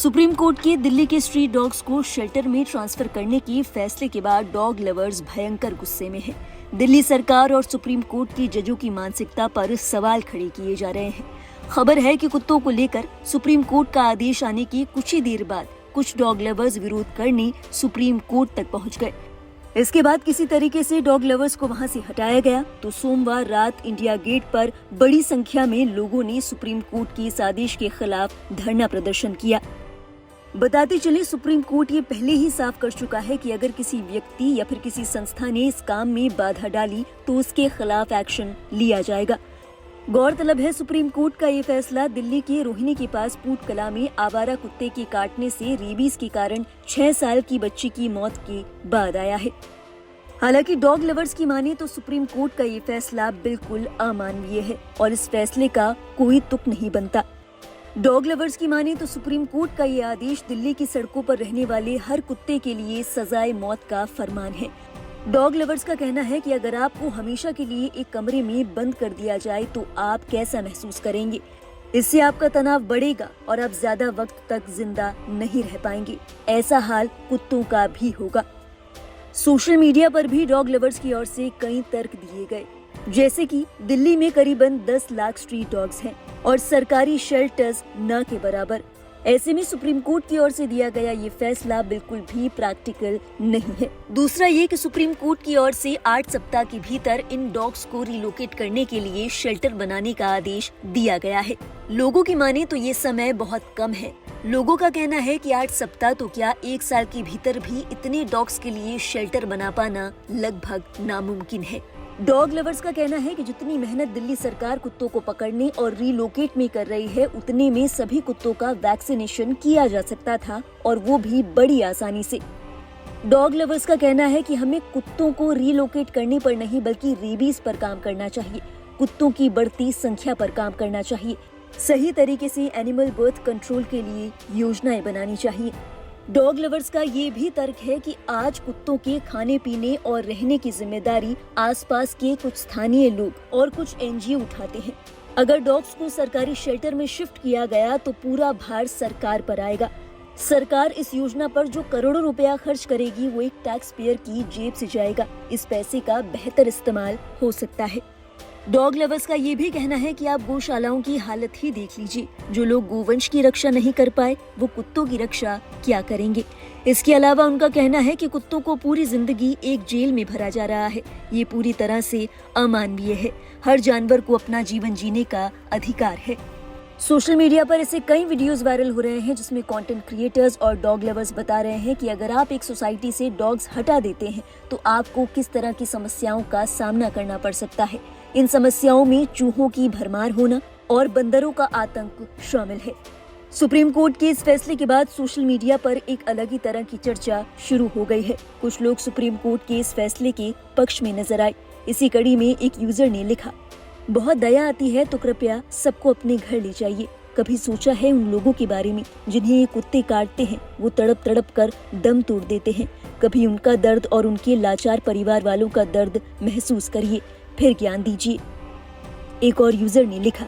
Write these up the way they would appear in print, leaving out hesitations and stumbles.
Supreme court के दिल्ली के street dogs को शेल्टर में ट्रांसफर करने के फैसले के बाद डॉग लवर्स भयंकर गुस्से में हैं। दिल्ली सरकार और सुप्रीम कोर्ट की जजों की मानसिकता पर सवाल खड़े किए जा रहे हैं। खबर है कि कुत्तों को लेकर सुप्रीम कोर्ट का आदेश आने की कुछ ही देर बाद कुछ डॉग लवर्स विरोध करने सुप्रीम कोर्ट तक पहुंच गए। इसके बाद किसी तरीके से डॉग लवर्स को वहां से हटाया गया तो सोमवार रात इंडिया गेट पर बड़ी संख्या में लोगों ने सुप्रीम कोर्ट के इस आदेश के खिलाफ धरना प्रदर्शन किया। बताते चले, सुप्रीम कोर्ट ये पहले ही साफ कर चुका है कि अगर किसी व्यक्ति या फिर किसी संस्था ने इस काम में बाधा डाली तो उसके खिलाफ एक्शन लिया जाएगा। गौरतलब है, सुप्रीम कोर्ट का ये फैसला दिल्ली के रोहिणी के पास पूट कला में आवारा कुत्ते के काटने से रेबीज के कारण 6 साल की बच्ची की मौत के बाद आया है। हालांकि डॉग लवर्स की माने तो सुप्रीम कोर्ट का ये फैसला बिल्कुल अमानवीय है और इस फैसले का कोई तुक नहीं बनता। डॉग लवर्स की माने तो सुप्रीम कोर्ट का ये आदेश दिल्ली की सड़कों पर रहने वाले हर कुत्ते के लिए सजाए मौत का फरमान है। डॉग लवर्स का कहना है कि अगर आपको हमेशा के लिए एक कमरे में बंद कर दिया जाए तो आप कैसा महसूस करेंगे। इससे आपका तनाव बढ़ेगा और आप ज्यादा वक्त तक जिंदा नहीं रह पाएंगे। ऐसा हाल कुत्तों का भी होगा। सोशल मीडिया पर भी डॉग लवर्स की ओर से कई तर्क दिए गए, जैसे कि दिल्ली में करीबन 10 लाख स्ट्रीट डॉग्स हैं और सरकारी शेल्टर्स न के बराबर। ऐसे में सुप्रीम कोर्ट की ओर से दिया गया ये फैसला बिल्कुल भी प्रैक्टिकल नहीं है। दूसरा ये कि सुप्रीम कोर्ट की ओर से 8 सप्ताह के भीतर इन डॉग्स को रिलोकेट करने के लिए शेल्टर बनाने का आदेश दिया गया है। लोगों की माने तो ये समय बहुत कम है। लोगों का कहना है कि 8 सप्ताह तो क्या 1 साल के भीतर भी इतने डॉग्स के लिए शेल्टर बना पाना लगभग नामुमकिन है। डॉग लवर्स का कहना है कि जितनी मेहनत दिल्ली सरकार कुत्तों को पकड़ने और रिलोकेट में कर रही है, उतने में सभी कुत्तों का वैक्सीनेशन किया जा सकता था और वो भी बड़ी आसानी से। डॉग लवर्स का कहना है कि हमें कुत्तों को रिलोकेट करने पर नहीं बल्कि रेबीज पर काम करना चाहिए। कुत्तों की बढ़ती संख्या पर काम करना चाहिए। सही तरीके से एनिमल बर्थ कंट्रोल के लिए योजनाएं बनानी चाहिए। डॉग लवर्स का ये भी तर्क है कि आज कुत्तों के खाने पीने और रहने की जिम्मेदारी आसपास के कुछ स्थानीय लोग और कुछ एनजीओ उठाते हैं। अगर डॉग्स को सरकारी शेल्टर में शिफ्ट किया गया तो पूरा भार सरकार पर आएगा। सरकार इस योजना पर जो करोड़ों रुपया खर्च करेगी वो एक टैक्स पेयर की जेब से जाएगा। इस पैसे का बेहतर इस्तेमाल हो सकता है। डॉग लवर्स का ये भी कहना है कि आप गौशालाओं की हालत ही देख लीजिए। जो लोग गोवंश की रक्षा नहीं कर पाए वो कुत्तों की रक्षा क्या करेंगे। इसके अलावा उनका कहना है कि कुत्तों को पूरी जिंदगी एक जेल में भरा जा रहा है। ये पूरी तरह से अमानवीय है। हर जानवर को अपना जीवन जीने का अधिकार है। सोशल मीडिया पर ऐसे कई वीडियोस वायरल हो रहे हैं जिसमें कंटेंट क्रिएटर्स और डॉग लवर्स बता रहे हैं कि अगर आप एक सोसाइटी से डॉग्स हटा देते हैं तो आपको किस तरह की समस्याओं का सामना करना पड़ सकता है। इन समस्याओं में चूहों की भरमार होना और बंदरों का आतंक शामिल है। सुप्रीम कोर्ट के इस फैसले के बाद सोशल मीडिया पर एक अलग ही तरह की चर्चा शुरू हो गई है। कुछ लोग सुप्रीम कोर्ट के इस फैसले के पक्ष में नजर आए। इसी कड़ी में एक यूजर ने लिखा, बहुत दया आती है तो कृपया सबको अपने घर ले जाइए। कभी सोचा है उन लोगों के बारे में जिन्हें ये कुत्ते काटते हैं, वो तड़प तड़प कर दम तोड़ देते हैं। कभी उनका दर्द और उनके लाचार परिवार वालों का दर्द महसूस करिए, फिर ज्ञान दीजिए। एक और यूजर ने लिखा,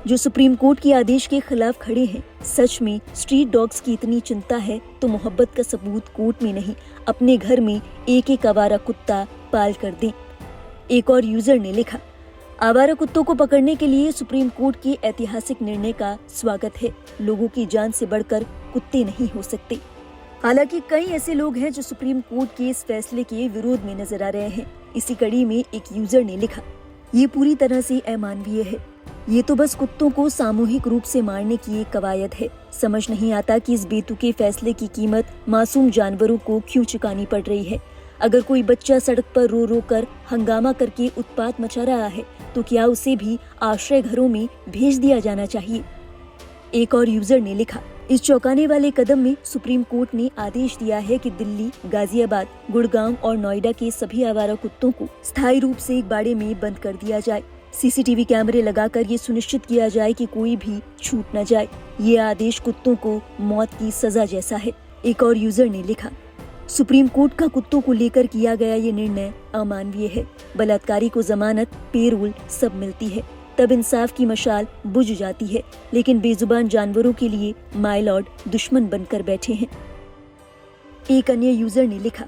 जो सुप्रीम कोर्ट के आदेश के खिलाफ खड़े हैं, सच में स्ट्रीट डॉग्स की इतनी चिंता है तो मोहब्बत का सबूत कोर्ट में नहीं, अपने घर में एक एक आवारा कुत्ता पाल कर दें। एक और यूजर ने लिखा, आवारा कुत्तों को पकड़ने के लिए सुप्रीम कोर्ट के ऐतिहासिक निर्णय का स्वागत है। लोगों की जान से बढ़कर कुत्ते नहीं हो सकते। हालांकि कई ऐसे लोग हैं जो सुप्रीम कोर्ट के इस फैसले के विरोध में नजर आ रहे हैं। इसी कड़ी में एक यूजर ने लिखा, ये पूरी तरह से अमानवीय है। ये तो बस कुत्तों को सामूहिक रूप से मारने की एक कवायद है। समझ नहीं आता कि इस बेतुके फैसले की कीमत मासूम जानवरों को क्यों चुकानी पड़ रही है। अगर कोई बच्चा सड़क पर रो रो कर हंगामा करके उत्पात मचा रहा है तो क्या उसे भी आश्रय घरों में भेज दिया जाना चाहिए। एक और यूजर ने लिखा, इस चौंकाने वाले कदम में सुप्रीम कोर्ट ने आदेश दिया है कि दिल्ली, गाजियाबाद, गुड़गांव और नोएडा के सभी आवारा कुत्तों को स्थायी रूप से एक बाड़े में बंद कर दिया जाए। सीसीटीवी कैमरे लगाकर ये सुनिश्चित किया जाए कि कोई भी छूट न जाए। ये आदेश कुत्तों को मौत की सजा जैसा है। एक और यूजर ने लिखा, सुप्रीम कोर्ट का कुत्तों को लेकर किया गया ये निर्णय अमानवीय है। बलात्कारी को जमानत, पेरोल सब मिलती है, तब इंसाफ की मशाल बुझ जाती है, लेकिन बेजुबान जानवरों के लिए माय लॉर्ड दुश्मन बनकर बैठे हैं। एक अन्य यूजर ने लिखा,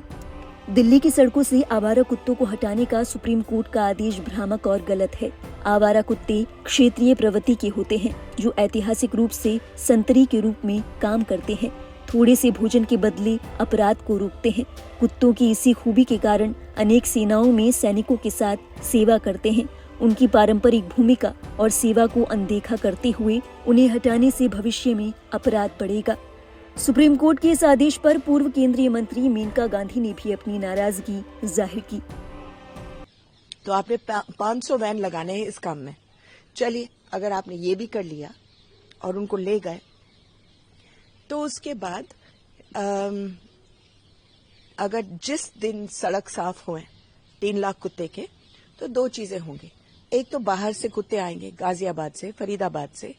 दिल्ली की सड़कों से आवारा कुत्तों को हटाने का सुप्रीम कोर्ट का आदेश भ्रामक और गलत है। आवारा कुत्ते क्षेत्रीय प्रवृत्ति के होते हैं जो ऐतिहासिक रूप से संतरी के रूप में काम करते हैं। थोड़े से भोजन के बदले अपराध को रोकते हैं। कुत्तों की इसी खूबी के कारण अनेक सेनाओं में सैनिकों के साथ सेवा करते हैं। उनकी पारंपरिक भूमिका और सेवा को अनदेखा करते हुए उन्हें हटाने से भविष्य में अपराध बढ़ेगा। सुप्रीम कोर्ट के इस आदेश पर पूर्व केंद्रीय मंत्री मेनका गांधी ने भी अपनी नाराजगी जाहिर की। तो आपने 500 वैन लगाने हैं इस काम में। चलिए, अगर आपने ये भी कर लिया और उनको ले गए, तो उसके बाद अगर जिस दिन सड़क साफ हुए 3 लाख कुत्ते के, तो 2 चीजें होंगी। एक तो बाहर से कुत्ते आएंगे, गाजियाबाद से, फरीदाबाद से।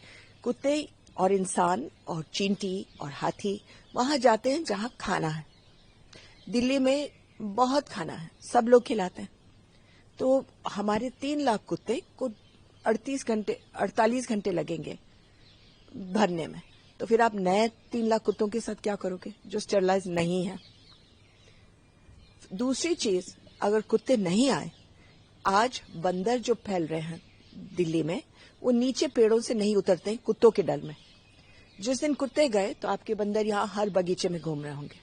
कुत्ते और इंसान और चींटी और हाथी वहां जाते हैं जहां खाना है। दिल्ली में बहुत खाना है, सब लोग खिलाते हैं। तो हमारे 3 लाख कुत्ते को 48 घंटे लगेंगे भरने में। तो फिर आप नए 3 लाख कुत्तों के साथ क्या करोगे जो स्टेरलाइज नहीं है? दूसरी चीज, अगर कुत्ते नहीं आए, आज बंदर जो फैल रहे हैं दिल्ली में, वो नीचे पेड़ों से नहीं उतरते हैं कुत्तों के डर में। जिस दिन कुत्ते गए तो आपके बंदर यहां हर बगीचे में घूम रहे होंगे।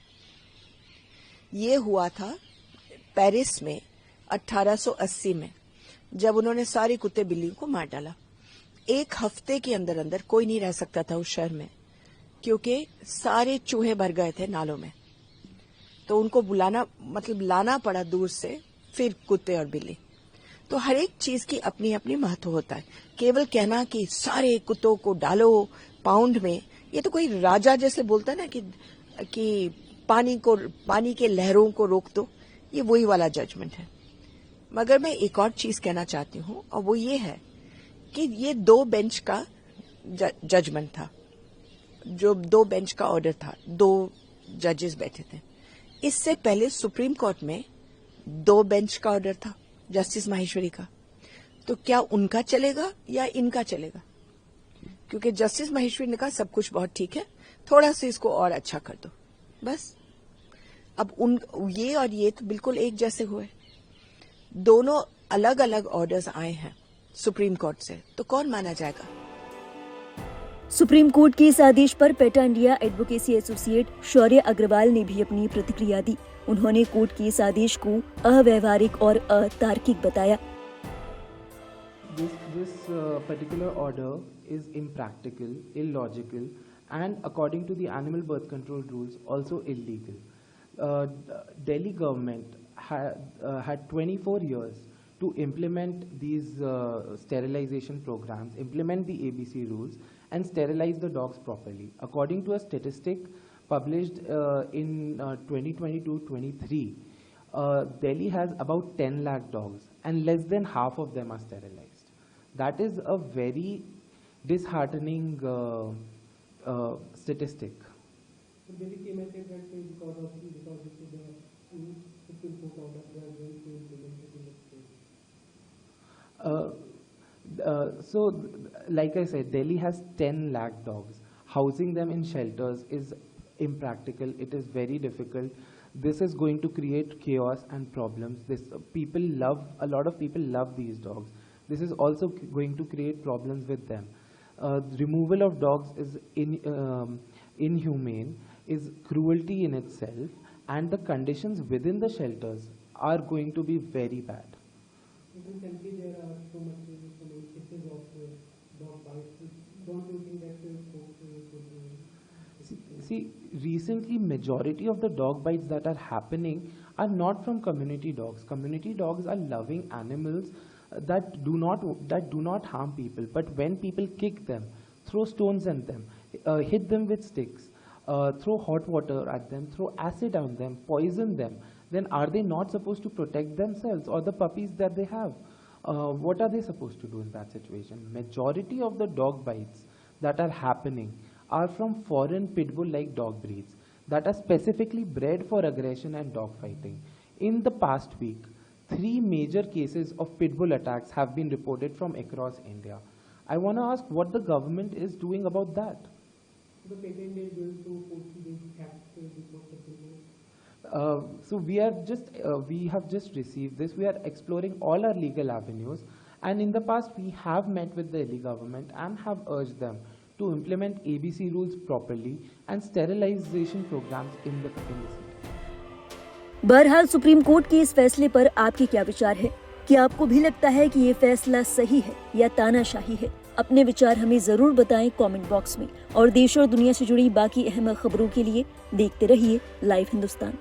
ये हुआ था पेरिस में 1880 में, जब उन्होंने सारे कुत्ते बिल्लियों को मार डाला। 1 हफ्ते के अंदर अंदर कोई नहीं रह सकता था उस शहर में, क्योंकि सारे चूहे भर गए थे नालों में। तो उनको लाना पड़ा दूर से, फिर कुत्ते और बिल्ली। तो हर एक चीज की अपनी अपनी महत्व होता है। केवल कहना कि सारे कुत्तों को डालो पाउंड में, ये तो कोई राजा जैसे बोलता है ना कि पानी के लहरों को रोक दो, ये वही वाला जजमेंट है। मगर मैं एक और चीज कहना चाहती हूँ, और वो ये है कि ये 2 बेंच का जजमेंट था, जो 2 बेंच का ऑर्डर था, 2 जजेस बैठे थे। इससे पहले सुप्रीम कोर्ट में 2 बेंच का ऑर्डर था, जस्टिस माहेश्वरी का। तो क्या उनका चलेगा या इनका चलेगा? क्योंकि जस्टिस माहेश्वरी ने कहा सब कुछ बहुत ठीक है, थोड़ा सा इसको और अच्छा कर दो, बस। अब ये और ये तो बिल्कुल एक जैसे हुए। दोनों अलग अलग ऑर्डर्स आए हैं सुप्रीम कोर्ट से, तो कौन माना जाएगा? सुप्रीम कोर्ट के इस आदेश पर पेटा इंडिया एडवोकेसी एसोसिएट शौर्य अग्रवाल ने भी अपनी प्रतिक्रिया दी। उन्होंने कोर्ट के इस आदेश को अव्यवहारिक और अतार्किक बताया। This particular order is impractical, illogical, and according to the animal birth control rules, also illegal. Delhi government had 24 years to implement these sterilization programs, implement the ABC rules, and sterilize the dogs properly. According to a statistic published in 2022-23, Delhi has about 10 lakh dogs, and less than half of them are sterilized. That is a very disheartening statistic. So Delhi came and said that because of the Supreme Court order, they are going to implement it in the state. So, like I said, Delhi has 10 lakh dogs. Housing them in shelters is impractical. It is very difficult. This is going to create chaos and problems. A lot of people love these dogs. This is also going to create problems with them. Removal of dogs is inhumane, is cruelty in itself, and the conditions within the shelters are going to be very bad. Recently, there are so many cases of dog bites. Don't you think that See, recently majority of the dog bites that are happening are not from community dogs. Community dogs are loving animals that do not harm people. But when people kick them, throw stones at them, hit them with sticks, throw hot water at them, throw acid on them, poison them, then are they not supposed to protect themselves or the puppies that they have? What are they supposed to do in that situation? Majority of the dog bites that are happening are from foreign pit bull-like dog breeds that are specifically bred for aggression and dog fighting. In the past week, 3 major cases of pit bull attacks have been reported from across India. I want to ask what the government is doing about that. The patent is going to 40 days act before September. So we have just received this. We are exploring all our legal avenues, and in the past we have met with the Delhi government and have urged them to implement ABC rules properly and sterilization programs in the city. बहरहाल supreme court के इस फैसले पर आपके क्या विचार है? क्या आपको भी लगता है कि ये फैसला सही है या तानाशाही है? अपने विचार हमें जरूर बताएं कमेंट बॉक्स में। और देश और दुनिया से जुड़ी बाकी अहम खबरों के लिए देखते रहिए लाइव हिंदुस्तान।